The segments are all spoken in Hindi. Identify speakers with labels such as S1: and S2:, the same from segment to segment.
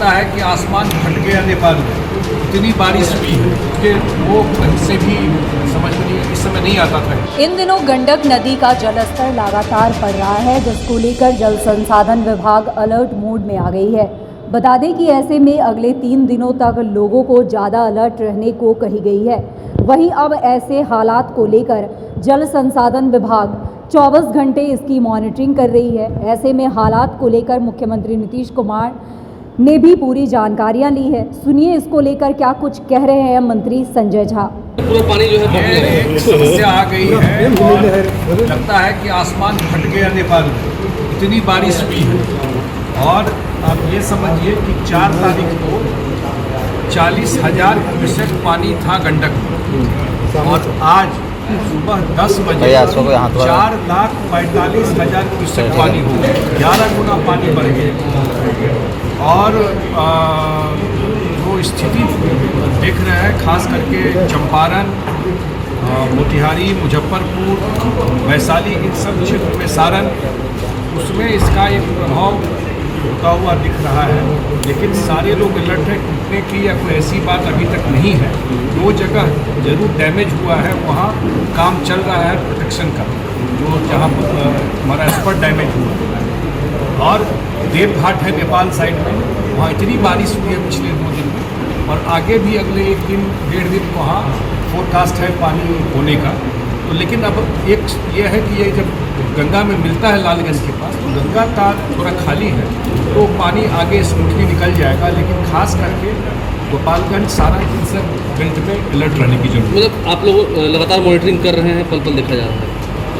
S1: लगता है कि आसमान फट गया नेपाल में, इतनी बारिश हुई है कि वो कहीं से भी समझ में नहीं, इस समय नहीं आता था।
S2: इन दिनों गंडक नदी का जलस्तर लगातार बढ़ रहा है, जिसको लेकर जल संसाधन विभाग अलर्ट मोड में आ गई है। बता दें कि ऐसे में अगले 3 दिनों तक लोगों को ज़्यादा अलर्ट रहने को कही गई है। वहीं अब ऐसे हालात को लेकर जल संसाधन विभाग 24 घंटे इसकी मॉनिटरिंग कर रही है। ऐसे में हालात को लेकर मुख्यमंत्री नीतीश कुमार ने भी पूरी जानकारियां ली है। सुनिए इसको लेकर क्या कुछ कह रहे हैं मंत्री संजय झा।
S3: पूरा पानी जो है
S1: एक समस्या आ गई है और लगता है कि आसमान फट गया नेपाल में, इतनी बारिश हुई है। और आप ये समझिए कि 4 तारीख को 40,000 क्यूसेक पानी था गंडक में और आज सुबह 10 बजे 4,45,000 क्यूसेक पानी हो गया, 11 गुना पानी बढ़ गया। और जो स्थिति देख रहे हैं खास करके चंपारण, मोतिहारी, मुजफ्फरपुर, वैशाली, इन सब क्षेत्र में, सारण, उसमें इसका एक प्रभाव होता हुआ दिख रहा है। लेकिन सारे लोग अलर्ट है, टूटने की या कोई ऐसी बात अभी तक नहीं है। 2 जगह जरूर डैमेज हुआ है, वहाँ काम चल रहा है प्रोटेक्शन का, जो जहाँ हमारा स्पॉट डैमेज हुआ है। और देवघाट है नेपाल साइड में, वहाँ इतनी बारिश हुई है पिछले 2 दिन में और आगे भी अगले 1 दिन 1.5 दिन वहाँ फोरकास्ट है पानी होने का। तो लेकिन अब एक ये है कि ये जब गंगा में मिलता है लालगंज के पास, तो गंगा का थोड़ा खाली है तो पानी आगे स्मूथली निकल जाएगा। लेकिन खास करके गोपालगंज, सारा इन सब बेल्ट में अलर्ट रहने की जरूरत है।
S3: मतलब आप लोग लगातार मॉनिटरिंग कर रहे हैं, पल पल देखा जा रहा है?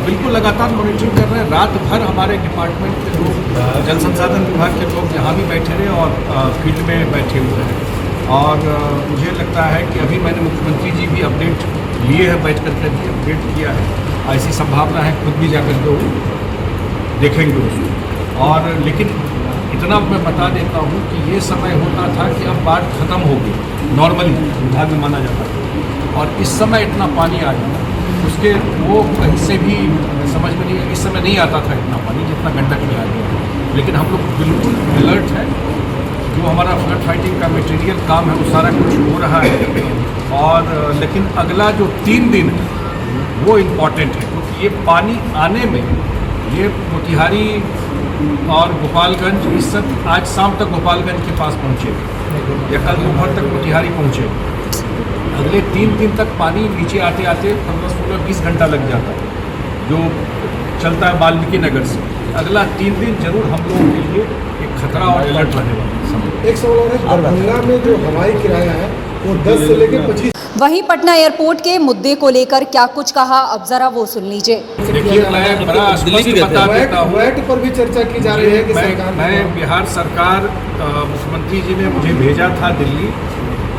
S1: बिल्कुल लगातार मॉनिटरिंग कर रहे हैं। रात भर हमारे डिपार्टमेंट के लोग, जल संसाधन विभाग के लोग यहाँ भी बैठे रहे और फील्ड में बैठे हुए हैं। और मुझे लगता है कि अभी मैंने मुख्यमंत्री जी भी अपडेट लिए हैं, बैठ करके भी अपडेट किया है। ऐसी संभावना है खुद भी जाकर के वो देखेंगे उसको। और लेकिन इतना मैं बता देता हूँ कि ये समय होता था कि अब बाढ़ खत्म हो गई, नॉर्मली विभाग में माना जाता था, और इस समय इतना पानी आ गया उसके वो कहीं से भी समझ में नहीं, इस समय नहीं आता था इतना पानी जितना गंडक में आ गया। लेकिन हम लोग बिल्कुल अलर्ट है। जो हमारा फ्लड फाइटिंग का मटेरियल काम है वो सारा कुछ हो रहा है। और लेकिन अगला जो 3 दिन है वो इम्पॉर्टेंट है, क्योंकि ये पानी आने में, ये मोतिहारी और गोपालगंज, इस सब आज शाम तक गोपालगंज के पास पहुँचे या कल दोपहर तक मोतिहारी पहुँचे। अगले 3 दिन तक पानी नीचे आते आते 15-16-20 घंटा लग जाता है, जो चलता है वाल्मीकि नगर से। अगला 3 दिन जरूर हम लोगों के लिए एक खतरा और अलर्ट रहने वाला है।
S4: एक सवाल और है, दरभंगा में जो हवाई किराया है वो 10 से लेकर 25।
S2: वहीं पटना एयरपोर्ट के मुद्दे को लेकर क्या कुछ कहा, अब जरा वो सुन लीजिए।
S1: देखिए, मैं बड़ा स्पष्ट बता देता हूँ,
S4: वैट पर भी चर्चा की जा रही है कि सरकार,
S1: मैं बिहार सरकार, मुख्यमंत्री जी ने मुझे भेजा था दिल्ली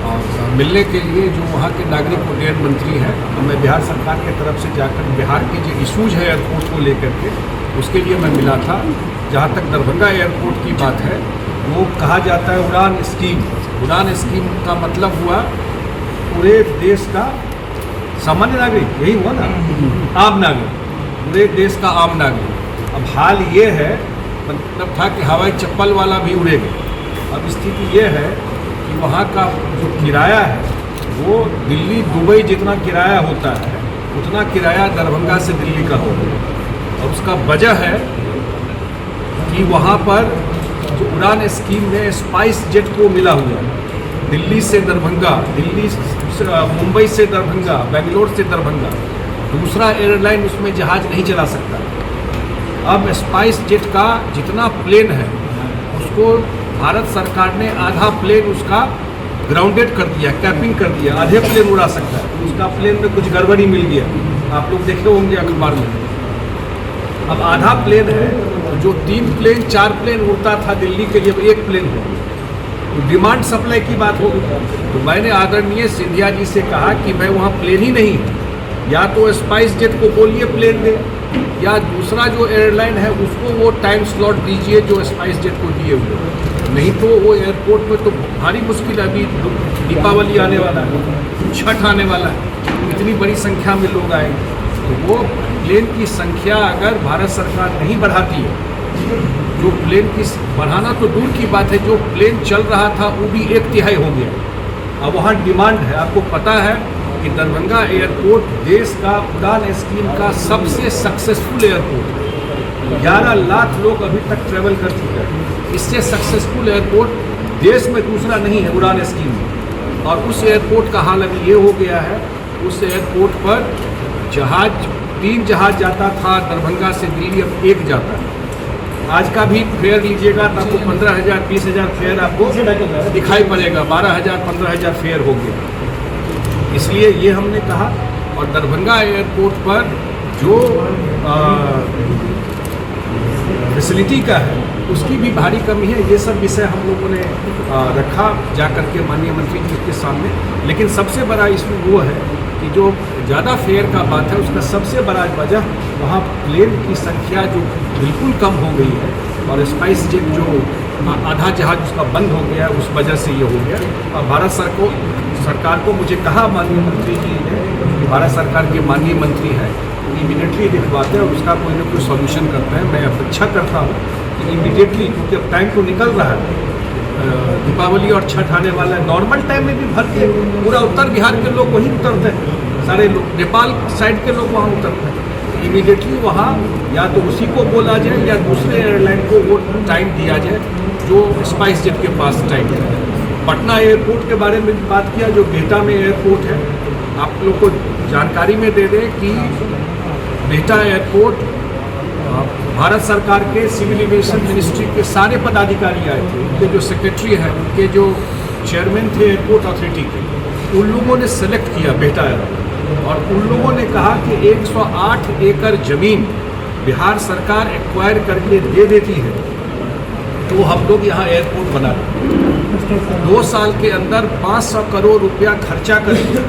S1: और मिलने के लिए जो वहाँ के नागरिक उड्डयन मंत्री हैं। तो मैं बिहार सरकार की तरफ से जाकर बिहार के जो इशूज़ है एयरपोर्ट को लेकर के, उसके लिए मैं मिला था। जहाँ तक दरभंगा एयरपोर्ट की बात है, वो कहा जाता है उड़ान स्कीम। उड़ान स्कीम का मतलब हुआ पूरे देश का सामान्य नागरिक, यही हुआ ना, आम नागरिक, पूरे देश का आम नागरिक। अब हाल ये है, मतलब था कि हवाई चप्पल वाला भी उड़ेगा। अब स्थिति ये है कि वहाँ का जो किराया है वो दिल्ली दुबई जितना किराया होता है उतना किराया दरभंगा से दिल्ली का होगा। और उसका वजह है कि वहाँ पर जो उड़ान स्कीम में स्पाइस जेट को मिला हुआ है, दिल्ली से दरभंगा, मुंबई से दरभंगा, बेंगलोर से दरभंगा, दूसरा एयरलाइन उसमें जहाज नहीं चला सकता। अब स्पाइस जेट का जितना प्लेन है उसको भारत सरकार ने आधा प्लेन उसका ग्राउंडेड कर दिया, कैपिंग कर दिया, आधे प्लेन उड़ा सकता है। उसका प्लेन में कुछ गड़बड़ी मिल गया, आप लोग देखे होंगे अखबार में। अब आधा प्लेन है, जो 3 प्लेन 4 प्लेन उड़ता था दिल्ली के लिए, 1 प्लेन हो गया। तो डिमांड सप्लाई की बात होगी। तो मैंने आदरणीय सिंधिया जी से कहा कि भाई वहाँ प्लेन ही नहीं है, या तो स्पाइस जेट को बोलिए प्लेन दे, या दूसरा जो एयरलाइन है उसको वो टाइम स्लॉट दीजिए जो स्पाइस जेट को दिए हुए। नहीं तो वो एयरपोर्ट में तो भारी मुश्किल है। अभी दीपावली आने वाला है, छठ आने वाला है, इतनी बड़ी संख्या में लोग आएंगे। तो वो प्लेन की संख्या अगर भारत सरकार नहीं बढ़ाती है, जो प्लेन की बढ़ाना तो दूर की बात है, जो प्लेन चल रहा था वो भी 1/3 हो गया। अब वहाँ डिमांड है, आपको पता है कि दरभंगा एयरपोर्ट देश का उड़ान स्कीम का सबसे सक्सेसफुल एयरपोर्ट है। 11 लाख लोग अभी तक ट्रैवल कर चुके हैं। इससे सक्सेसफुल एयरपोर्ट देश में दूसरा नहीं है उड़ान स्कीम में। और उस एयरपोर्ट का हाल अभी ये हो गया है, उस एयरपोर्ट पर 3 जहाज जाता था दरभंगा से दिल्ली, अब 1 जाता है। आज का भी फेयर लीजिएगा तो आपको 15,000 20,000 फेयर आपको दिखाई पड़ेगा, 12,000 15,000 फेयर हो गया। इसलिए ये हमने कहा। और दरभंगा एयरपोर्ट पर जो फैसिलिटी का है उसकी भी भारी कमी है। ये सब विषय हम लोगों ने रखा जा कर के माननीय मंत्री जी के सामने। लेकिन सबसे बड़ा इशू वो है कि जो ज़्यादा फेयर का बात है उसका सबसे बड़ा वजह वहाँ प्लेन की संख्या जो बिल्कुल कम हो गई है, और स्पाइस जेट जो आधा जहाज उसका बंद हो गया, उस वजह से ये हो गया। और भारत सरकार को मुझे कहा माननीय मंत्री जी ने कि भारत सरकार के माननीय मंत्री हैं, इमीडिएटली दिखवाते हैं और उसका कोई ना कोई सॉल्यूशन करते हैं। मैं अपेक्षा करता हूँ कि इमीडिएटली, क्योंकि अब टाइम तो निकल रहा है, दीपावली और छठ आने वाला है। नॉर्मल टाइम में भी भर के पूरा उत्तर बिहार के लोग वहीं उतरते हैं, सारे लोग नेपाल साइड के लोग वहाँ उतरते हैं। इमीडिएटली वहाँ या तो उसी को बोला जाए या दूसरे एयरलाइन को वो टाइम दिया जाए जो स्पाइस जेट के पास टाइम है। पटना एयरपोर्ट के बारे में बात किया, जो बिहटा में एयरपोर्ट है, आप लोग को जानकारी में दे दें कि बिहटा एयरपोर्ट भारत सरकार के सिविल एविएशन मिनिस्ट्री के सारे पदाधिकारी आए थे। उनके जो सेक्रेटरी हैं, उनके जो चेयरमैन थे एयरपोर्ट अथॉरिटी के, उन लोगों ने सेलेक्ट किया बिहटा एयरपोर्ट। और उन लोगों ने कहा कि 108 एकड़ ज़मीन बिहार सरकार एक्वायर करके दे देती है तो हम लोग यहाँ एयरपोर्ट बना दें। 2 साल के अंदर 500 करोड़ रुपया खर्चा करके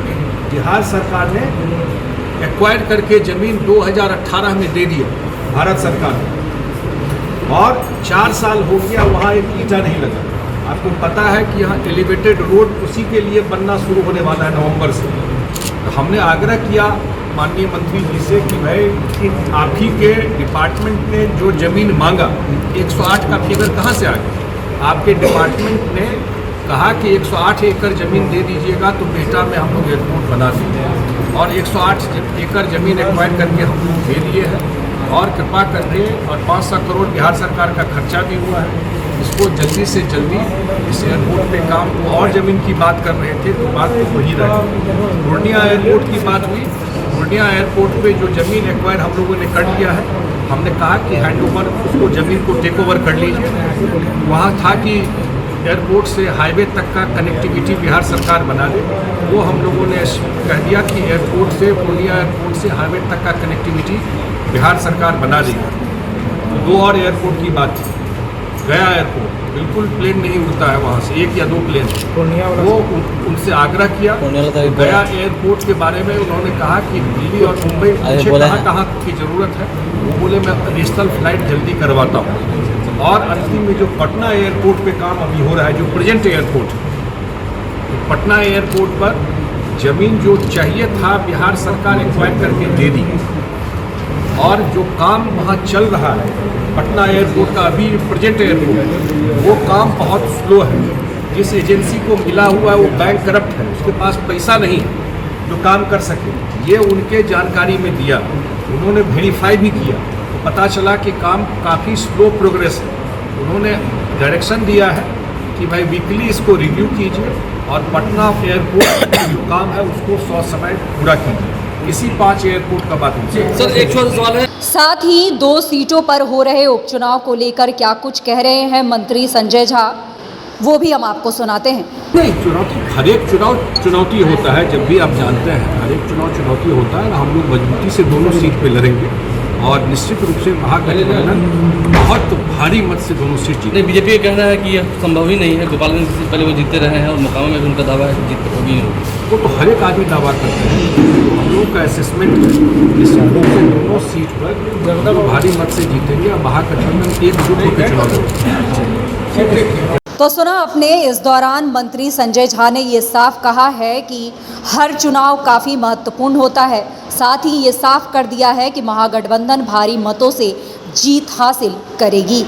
S1: बिहार सरकार ने एक्वायर करके ज़मीन 2018 में दे दिया भारत सरकार ने, और 4 साल हो गया वहाँ एक ईंटा नहीं लगा। आपको पता है कि यहाँ एलिवेटेड रोड उसी के लिए बनना शुरू होने वाला है नवंबर से। तो हमने आग्रह किया माननीय मंत्री जी से कि भाई आप ही के डिपार्टमेंट ने जो ज़मीन मांगा, 108 का फिगर कहाँ से आ गया? आपके डिपार्टमेंट ने कहा कि 108 एकड़ ज़मीन दे दीजिएगा तो बिहटा में हम लोग एयरपोर्ट बना देंगे। और 108 एकड़ ज़मीन एक्वायर करके हम लोग दे दिए हैं, और कृपा करके, और 500 करोड़ बिहार सरकार का खर्चा भी हुआ है। इसको जल्दी से जल्दी इस एयरपोर्ट पे काम, और ज़मीन की बात कर रहे थे तो बात तो वही रही। पूर्णिया एयरपोर्ट की बात हुई। पूर्णिया एयरपोर्ट पे जो ज़मीन एक्वायर हम लोगों ने कर लिया है, हमने कहा कि हैंडओवर, उसको ज़मीन को टेक ओवर कर लीजिए। वहाँ था कि एयरपोर्ट से हाईवे तक का कनेक्टिविटी बिहार सरकार बना दे, वो हम लोगों ने कह दिया कि एयरपोर्ट से, पूर्णिया एयरपोर्ट से हाईवे तक का कनेक्टिविटी बिहार सरकार बना देगी। 2 और एयरपोर्ट की बात थी। गया एयरपोर्ट बिल्कुल प्लेन नहीं उड़ता है, वहाँ से 1 या 2 प्लेन, वो उनसे आग्रह किया। गया एयरपोर्ट के बारे में उन्होंने कहा कि दिल्ली और मुंबई मुझे कहाँ की ज़रूरत है, वो बोले मैं रीजनल फ्लाइट जल्दी करवाता हूँ। और अंतिम में जो पटना एयरपोर्ट पे काम अभी हो रहा है, जो प्रेजेंट एयरपोर्ट है, तो पटना एयरपोर्ट पर ज़मीन जो चाहिए था बिहार सरकार एक्वायर करके दे दी, और जो काम वहाँ चल रहा है पटना एयरपोर्ट का, अभी प्रेजेंट एयरपोर्ट, वो काम बहुत स्लो है। जिस एजेंसी को मिला हुआ है वो बैंक करप्ट है, उसके पास पैसा नहीं है जो काम कर सके। ये उनके जानकारी में दिया, उन्होंने वेरीफाई भी किया, तो पता चला कि काम काफ़ी स्लो प्रोग्रेस है। उन्होंने डायरेक्शन दिया है कि भाई वीकली इसको रिव्यू कीजिए और पटना एयरपोर्ट जो काम है उसको समय पूरा कीजिए। इसी 5 एयरपोर्ट का बात है।
S3: सर, एक छोटा सवाल है।
S2: साथ ही 2 सीटों पर हो रहे उपचुनाव को लेकर क्या कुछ कह रहे हैं मंत्री संजय झा, वो भी हम आपको सुनाते हैं।
S1: नहीं, हर एक चुनाव चुनौती होता है। जब भी आप जानते हैं हर एक चुनाव चुनौती होता है। हम लोग मजबूती से दोनों सीट पे लड़ेंगे और निश्चित रूप से महागठबंधन बहुत भारी मत से दोनों सीट जीते।
S3: नहीं, बीजेपी का कहना है कि यह संभव ही नहीं है। गोपालगंज से पहले वो जीतते रहे हैं और मोकामा में भी उनका दावा है जीत होगी नहीं होगी।
S1: वो तो हर एक आदमी दावा करते हैं। हम लोगों का असेसमेंट निश्चित रूप से दोनों सीट पर भारी मत से जीतेंगे और महागठबंधन एकजुट होकर चुनाव लड़ेंगे।
S2: तो सुना अपने इस दौरान मंत्री संजय झा ने ये साफ कहा है कि हर चुनाव काफ़ी महत्वपूर्ण होता है। साथ ही ये साफ कर दिया है कि महागठबंधन भारी मतों से जीत हासिल करेगी।